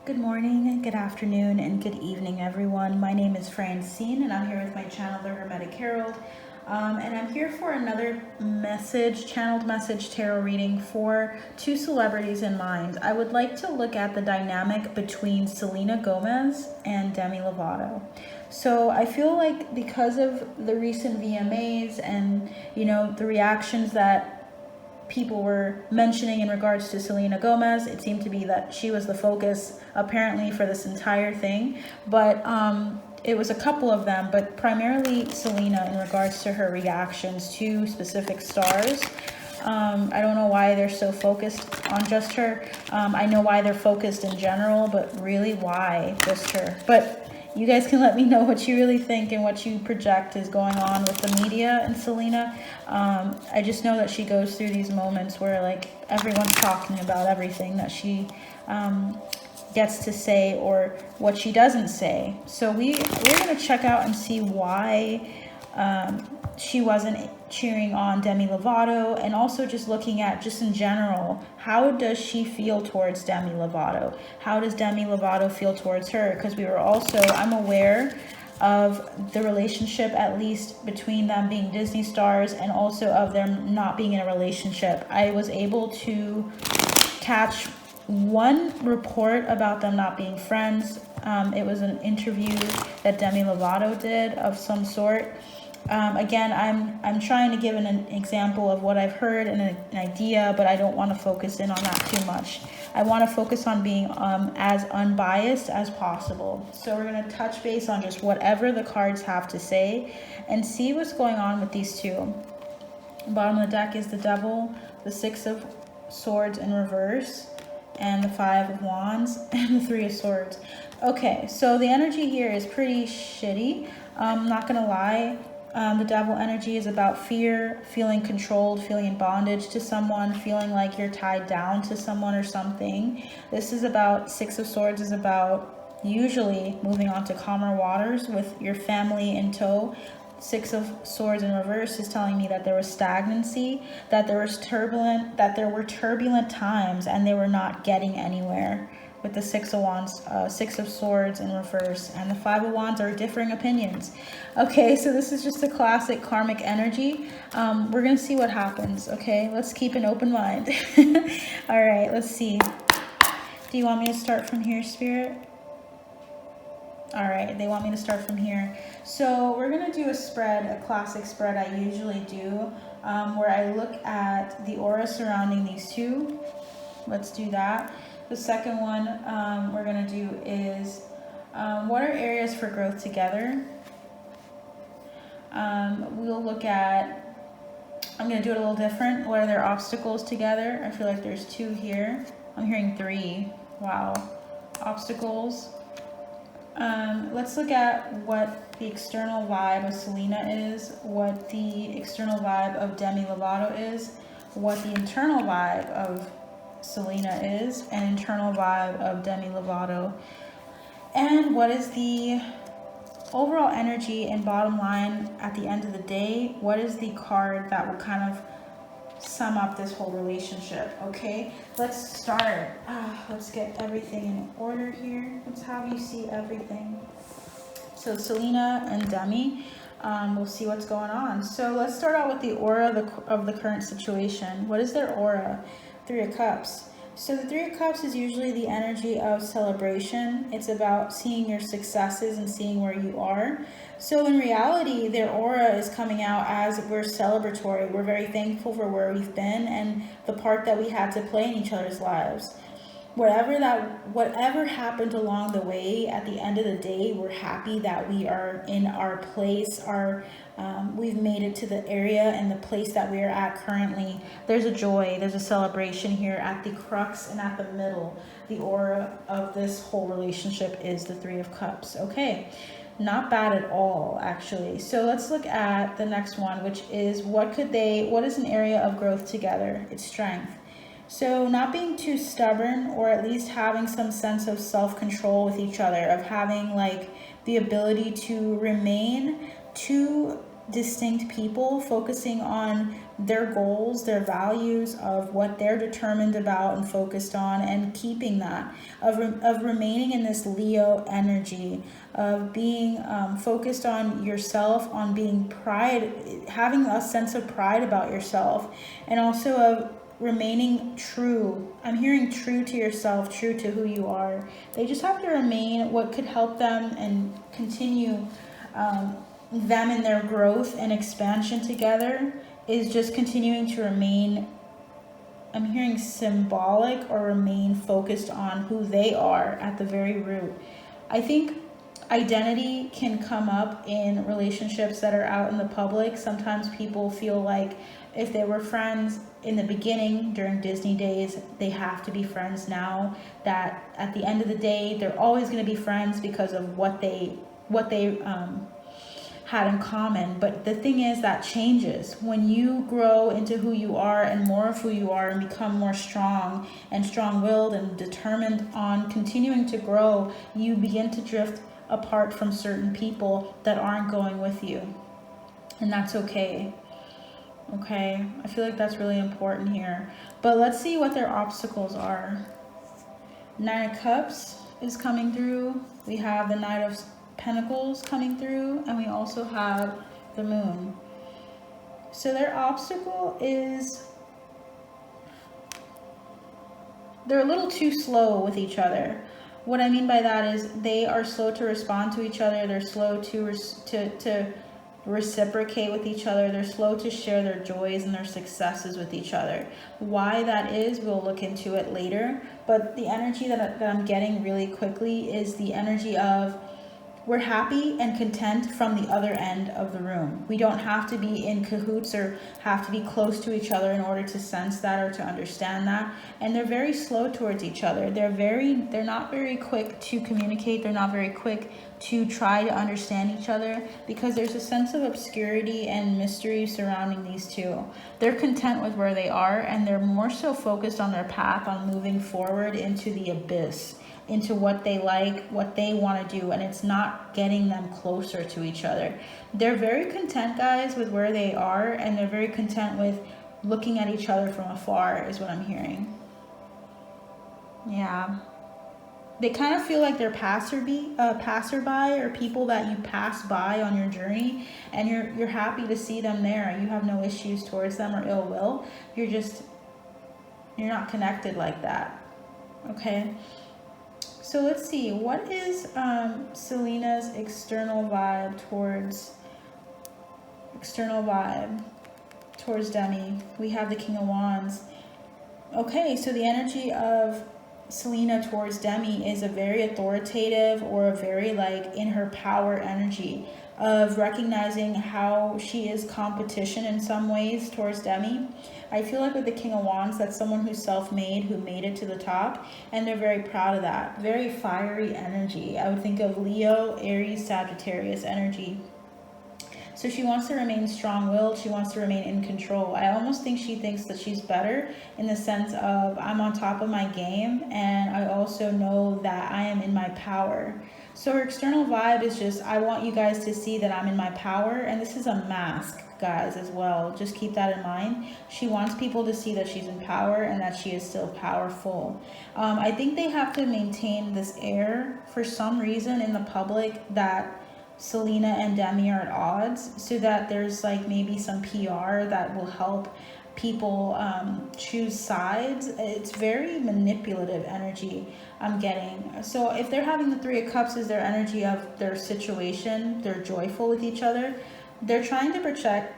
Good morning, good afternoon, and good evening, everyone. My name is Francine, and I'm here with my channel, the Hermetic Herald. And I'm here for another channeled message tarot reading for two celebrities in mind. I would like to look at the dynamic between Selena Gomez and Demi Lovato. So I feel like because of the recent VMAs and, the reactions that people were mentioning in regards to Selena Gomez, it seemed to be that she was the focus apparently for this entire thing, but it was a couple of them, but primarily Selena in regards to her reactions to specific stars. I don't know why they're so focused on just her. I know why they're focused in general, but really why just her? But you guys can let me know what you really think and what you project is going on with the media and Selena. I just know that she goes through these moments where like everyone's talking about everything that she gets to say or what she doesn't say. So we're going to check out and see why she wasn't cheering on Demi Lovato, and also just looking at just in general, how does she feel towards Demi Lovato? How does Demi Lovato feel towards her? Because I'm aware of the relationship, at least between them being Disney stars, and also of them not being in a relationship. I was able to catch one report about them not being friends. It was an interview that Demi Lovato did of some sort. Again, I'm trying to give an example of what I've heard and an idea, but I don't want to focus in on that too much. I want to focus on being as unbiased as possible. So we're going to touch base on just whatever the cards have to say and see what's going on with these two. Bottom of the deck is the Devil, the Six of Swords in reverse, and the Five of Wands, and the Three of Swords. Okay, so the energy here is pretty shitty. I'm not going to lie. The Devil energy is about fear, feeling controlled, feeling in bondage to someone, feeling like you're tied down to someone or something. This is about, Six of Swords is about usually moving on to calmer waters with your family in tow. Six of Swords in reverse is telling me that there was stagnancy, that there were turbulent times, and they were not getting anywhere. With the Six of Wands, Six of Swords in reverse, and the Five of Wands are differing opinions. Okay, so this is just a classic karmic energy. We're gonna see what happens. Okay, let's keep an open mind. All right, let's see. Do you want me to start from here, Spirit? All right, they want me to start from here. So we're gonna do a classic spread I usually do, where I look at the aura surrounding these two. Let's do that. The second one we're gonna do is what are areas for growth together? We'll look at, I'm gonna do it a little different. What are their obstacles together? I feel like there's two here. I'm hearing three. Wow. Obstacles. Let's look at what the external vibe of Selena is, what the external vibe of Demi Lovato is, what the internal vibe of Selena is, and internal vibe of Demi Lovato, and what is the overall energy and bottom line at the end of the day. What is the card that will kind of sum up this whole relationship? Okay, let's start. Let's get everything in order here. Let's have you see everything. So Selena and Demi, we'll see what's going on. So let's start out with the aura of the current situation. What is their aura? Three of Cups. So the Three of Cups is usually the energy of celebration. It's about seeing your successes and seeing where you are. So in reality, their aura is coming out as we're celebratory. We're very thankful for where we've been and the part that we had to play in each other's lives. Whatever happened along the way, at the end of the day, we're happy that we are in our place. We've made it to the area and the place that we are at currently. There's a joy, there's a celebration here at the crux and at the middle. The aura of this whole relationship is the Three of Cups. Okay, not bad at all, actually. So let's look at the next one, which is what is an area of growth together? It's strength. So not being too stubborn, or at least having some sense of self-control with each other, of having like the ability to remain two distinct people, focusing on their goals, their values of what they're determined about and focused on, and keeping that, of remaining in this Leo energy, of being focused on yourself, on being pride, having a sense of pride about yourself, and also of remaining true. I'm hearing true to yourself, true to who you are. They just have to remain. What could help them and continue them in their growth and expansion together is just continuing to remain, I'm hearing symbolic, or remain focused on who they are at the very root. I think identity can come up in relationships that are out in the public. Sometimes people feel like if they were friends in the beginning during Disney days, they have to be friends now. That at the end of the day, they're always going to be friends because of what they had in common. But the thing is, that changes when you grow into who you are and more of who you are, and become more strong and strong-willed and determined on continuing to grow. You begin to drift apart from certain people that aren't going with you, and that's okay. Okay, I feel like that's really important here. But let's see what their obstacles are. Nine of Cups is coming through. We have the Knight of Pentacles coming through, and we also have the Moon. So their obstacle is they're a little too slow with each other. What I mean by that is they are slow to respond to each other. They're slow to reciprocate with each other. They're slow to share their joys and their successes with each other. Why that is, we'll look into it later. But the energy that I'm getting really quickly is the energy of we're happy and content from the other end of the room. We don't have to be in cahoots or have to be close to each other in order to sense that or to understand that. And they're very slow towards each other. They're not very quick to communicate. They're not very quick to try to understand each other, because there's a sense of obscurity and mystery surrounding these two. They're content with where they are, and they're more so focused on their path, on moving forward into the abyss, into what they like, what they want to do, and it's not getting them closer to each other. They're very content, guys, with where they are, and they're very content with looking at each other from afar, is what I'm hearing. Yeah. They kind of feel like they're passerby, or people that you pass by on your journey, and you're happy to see them there. You have no issues towards them or ill will. You're not connected like that. Okay. So let's see, what is Selena's external vibe towards Demi? We have the King of Wands. Okay, so the energy of Selena towards Demi is a very authoritative, or a very like in her power energy of recognizing how she is competition in some ways towards Demi. I feel like with the King of Wands, that's someone who's self-made, who made it to the top, and they're very proud of that. Very fiery energy. I would think of Leo, Aries, Sagittarius energy. So she wants to remain strong-willed. She wants to remain in control. I almost think she thinks that she's better in the sense of, I'm on top of my game, and I also know that I am in my power. So her external vibe is just, I want you guys to see that I'm in my power. And this is a mask, guys, as well. Just keep that in mind. She wants people to see that she's in power and that she is still powerful. I think they have to maintain this air for some reason in the public that Selena and Demi are at odds, so that there's like maybe some PR that will help people choose sides. It's very manipulative energy I'm getting. So if they're having the Three of Cups as their energy of their situation, they're joyful with each other, they're trying to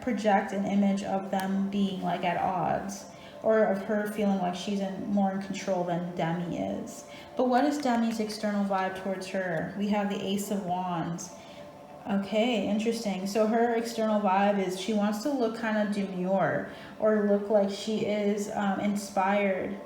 project an image of them being like at odds, or of her feeling like she's more in control than Demi is. But what is Demi's external vibe towards her? We have the Ace of Wands. Okay, interesting. So her external vibe is she wants to look kind of demure, or look like she is inspired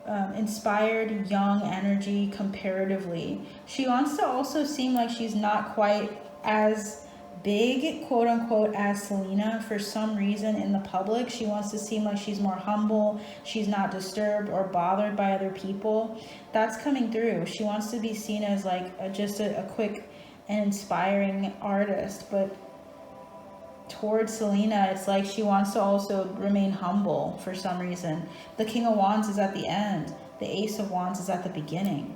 young energy comparatively. She wants to also seem like she's not quite as big, quote unquote, as Selena for some reason in the public. She wants to seem like she's more humble. She's not disturbed or bothered by other people. That's coming through. She wants to be seen as like just a quick and inspiring artist, but towards Selena, it's like she wants to also remain humble for some reason. The King of Wands is at the end. The Ace of Wands is at the beginning.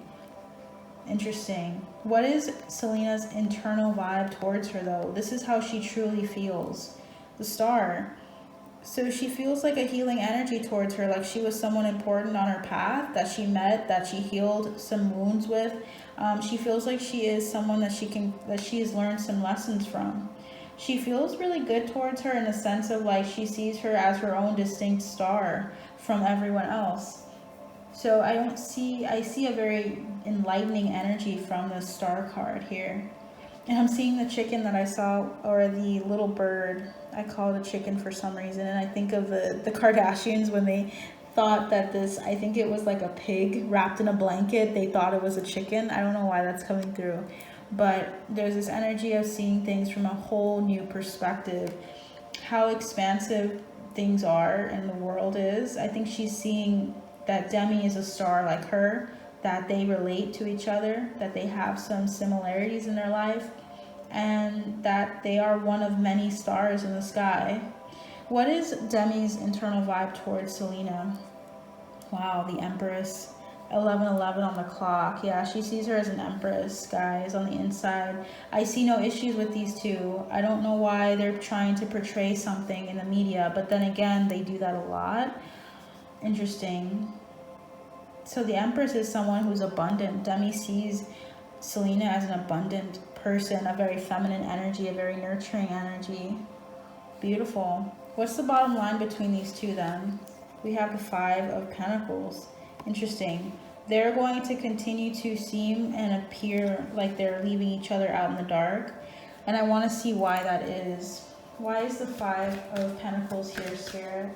Interesting. What is Selena's internal vibe towards her, though? This is how she truly feels. The Star. So she feels like a healing energy towards her, like she was someone important on her path that she met, that she healed some wounds with. She feels like she is someone that she has learned some lessons from. She feels really good towards her in the sense of like she sees her as her own distinct star from everyone else. So I see a very enlightening energy from the Star card here. And I'm seeing the chicken that I saw, or the little bird. I call it a chicken for some reason. And I think of the Kardashians when they thought that this, I think it was like a pig wrapped in a blanket. They thought it was a chicken. I don't know why that's coming through. But there's this energy of seeing things from a whole new perspective. How expansive things are and the world is. I think she's seeing that Demi is a star like her, that they relate to each other, that they have some similarities in their life, and that they are one of many stars in the sky. What is Demi's internal vibe towards Selena? Wow, the Empress. 11:11 on the clock. Yeah, she sees her as an empress, guys, on the inside. I see no issues with these two. I don't know why they're trying to portray something in the media, but then again, they do that a lot. Interesting. So the Empress is someone who's abundant. Demi sees Selena as an abundant person, a very feminine energy, a very nurturing energy. Beautiful. What's the bottom line between these two then? We have the Five of Pentacles. Interesting. They're going to continue to seem and appear like they're leaving each other out in the dark. And I want to see why that is. Why is the Five of Pentacles here, Spirit?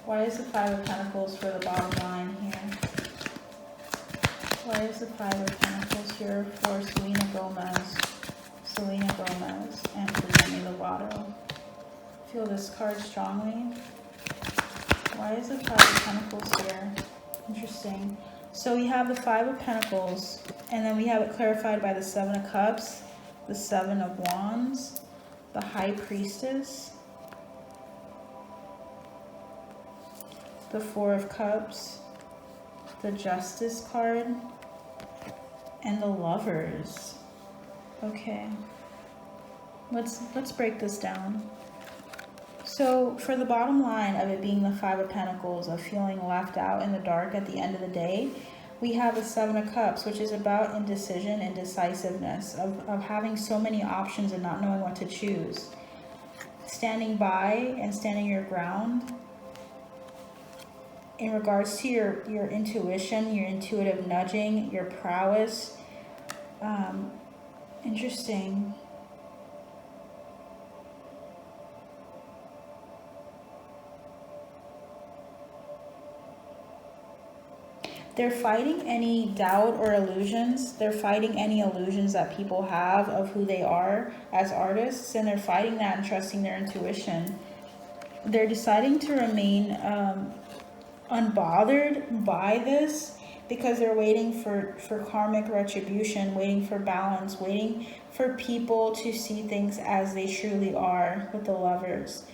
Why is the Five of Pentacles for the bottom line here? Why is the Five of Pentacles here for Selena Gomez and for Demi Lovato? Feel this card strongly. Why is the Five of Pentacles here? Interesting. So we have the Five of Pentacles, and then we have it clarified by the Seven of Cups, the Seven of Wands, the High Priestess, the Four of Cups, the Justice card, and the Lovers. Okay, let's break this down. So for the bottom line of it being the Five of Pentacles, of feeling left out in the dark at the end of the day, we have the Seven of Cups, which is about indecision and decisiveness, of having so many options and not knowing what to choose. Standing by and standing your ground in regards to your intuition, your intuitive nudging, your prowess. Interesting. They're fighting any doubt or illusions. They're fighting any illusions that people have of who they are as artists, and they're fighting that and trusting their intuition. They're deciding to remain unbothered by this because they're waiting for karmic retribution, waiting for balance, waiting for people to see things as they truly are with the Lovers.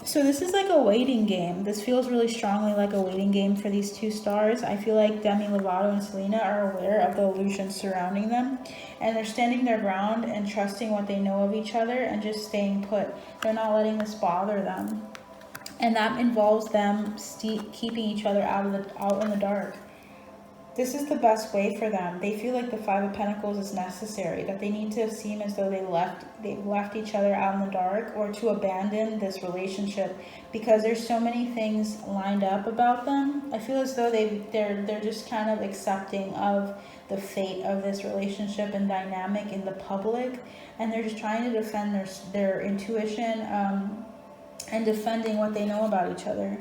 So this is like a waiting game. This feels really strongly like a waiting game for these two stars. I feel like Demi Lovato and Selena are aware of the illusions surrounding them, and they're standing their ground and trusting what they know of each other and just staying put. They're not letting this bother them. And that involves them keeping each other out in the dark. This is the best way for them. They feel like the Five of Pentacles is necessary, that they need to seem as though they've left each other out in the dark, or to abandon this relationship because there's so many things lined up about them. I feel as though they're just kind of accepting of the fate of this relationship and dynamic in the public, and they're just trying to defend their intuition and defending what they know about each other.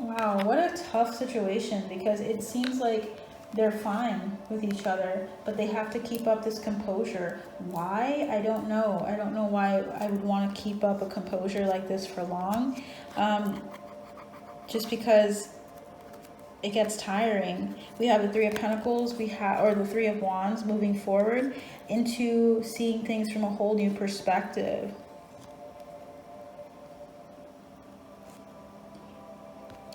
Wow, what a tough situation, because it seems like they're fine with each other, but they have to keep up this composure. Why? I don't know. I don't know why I would want to keep up a composure like this for long. Just because it gets tiring. We have the Three of Pentacles, or the Three of Wands, moving forward into seeing things from a whole new perspective.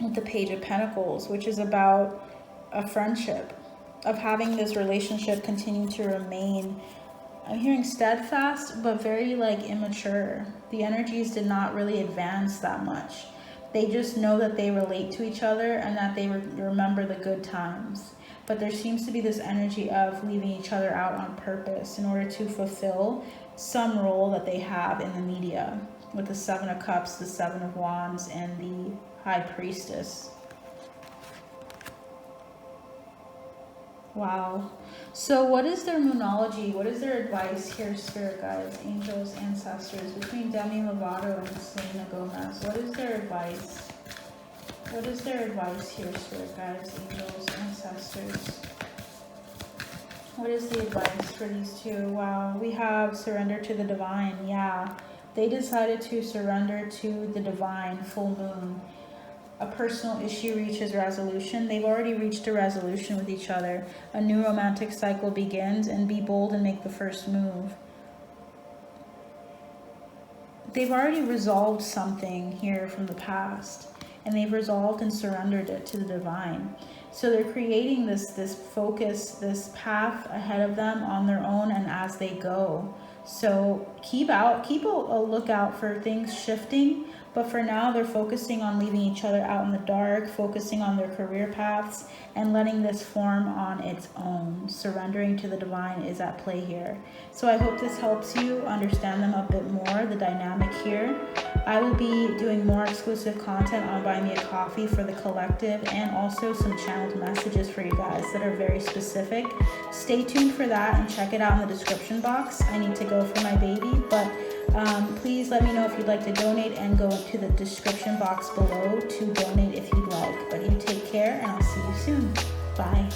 With the Page of Pentacles, which is about a friendship, of having this relationship continue to remain. I'm hearing steadfast, but very like immature. The energies did not really advance that much. They just know that they relate to each other and that they remember the good times. But there seems to be this energy of leaving each other out on purpose in order to fulfill some role that they have in the media, with the Seven of Cups, the Seven of Wands, and the High Priestess. Wow. So what is their moonology? What is their advice here, spirit guides, angels, ancestors, between Demi Lovato and Selena Gomez? What is their advice? What is their advice here, spirit guides, angels, ancestors? What is the advice for these two? Wow, we have surrender to the divine. Yeah, they decided to surrender to the divine, full moon. A personal issue reaches resolution. They've already reached a resolution with each other. A new romantic cycle begins, and be bold and make the first move. They've already resolved something here from the past, and they've resolved and surrendered it to the divine. So they're creating this focus, this path ahead of them on their own and as they go. So keep a lookout for things shifting. But for now, they're focusing on leaving each other out in the dark, focusing on their career paths, and letting this form on its own. Surrendering to the divine is at play here. So I hope this helps you understand them a bit more, the dynamic here. I will be doing more exclusive content on Buy Me a Coffee for the collective, and also some channeled messages for you guys that are very specific. Stay tuned for that and check it out in the description box. I need to go for my baby, but please let me know if you'd like to donate, and go to the description box below to donate if you'd like. But you take care, and I'll see you soon. Bye.